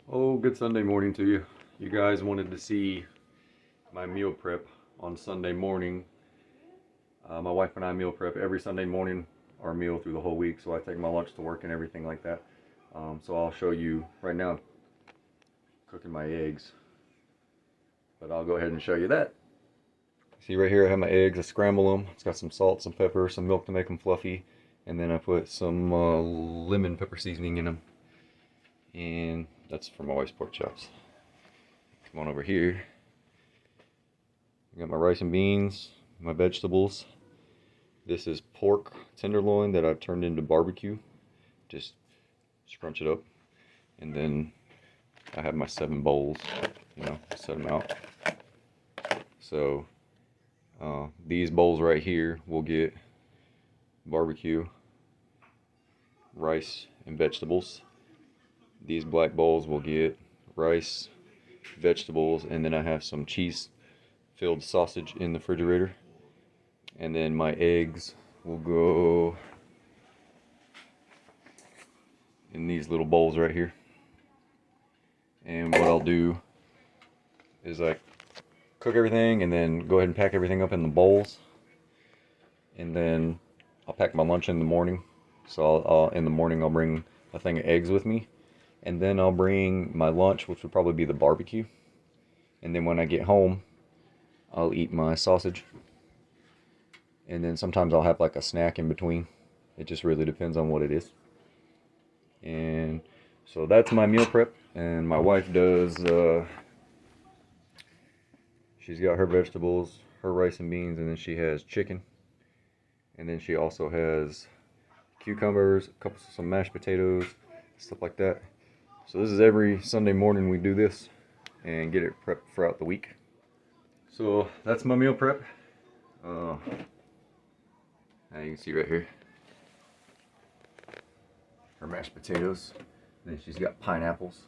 Oh, good Sunday morning to you. You guys wanted to see my meal prep on Sunday morning. My wife and I meal prep every Sunday morning, our meal through the whole week. So I take my lunch to work and everything like that. So I'll show you right now cooking my eggs. But I'll go ahead and show you that. See right here I have my eggs. I scramble them. It's got some salt, some pepper, some milk to make them fluffy. And then I put some lemon pepper seasoning in them. And that's for my wife's pork chops. Come on over here. I got my rice and beans, my vegetables. This is pork tenderloin that I've turned into barbecue. Just scrunch it up. And then I have my 7 bowls, set them out. So these bowls right here will get barbecue, rice, and vegetables. These black bowls will get rice, vegetables, and then I have some cheese filled sausage in the refrigerator. And then my eggs will go in these little bowls right here. And what I'll do is I cook everything and then go ahead and pack everything up in the bowls. And then I'll pack my lunch in the morning. So in the morning I'll bring a thing of eggs with me. And then I'll bring my lunch, which would probably be the barbecue. And then when I get home, I'll eat my sausage. And then sometimes I'll have like a snack in between. It just really depends on what it is. And so that's my meal prep. And my wife does, she's got her vegetables, her rice and beans, and then she has chicken. And then she also has cucumbers, some mashed potatoes, stuff like that. So this is every Sunday morning we do this and get it prepped throughout the week. So that's my meal prep. Now you can see right here her mashed potatoes. Then she's got pineapples.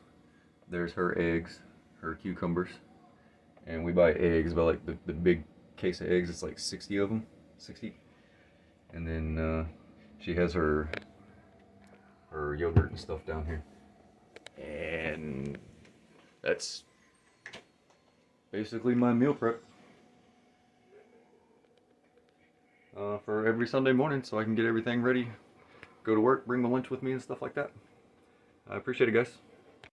There's her eggs, her cucumbers. And we buy eggs, by like the big case of eggs, it's like 60 of them, 60. And then she has her yogurt and stuff down here. And that's basically my meal prep for every Sunday morning, so I can get everything ready, go to work, bring my lunch with me and stuff like that. I appreciate it, guys.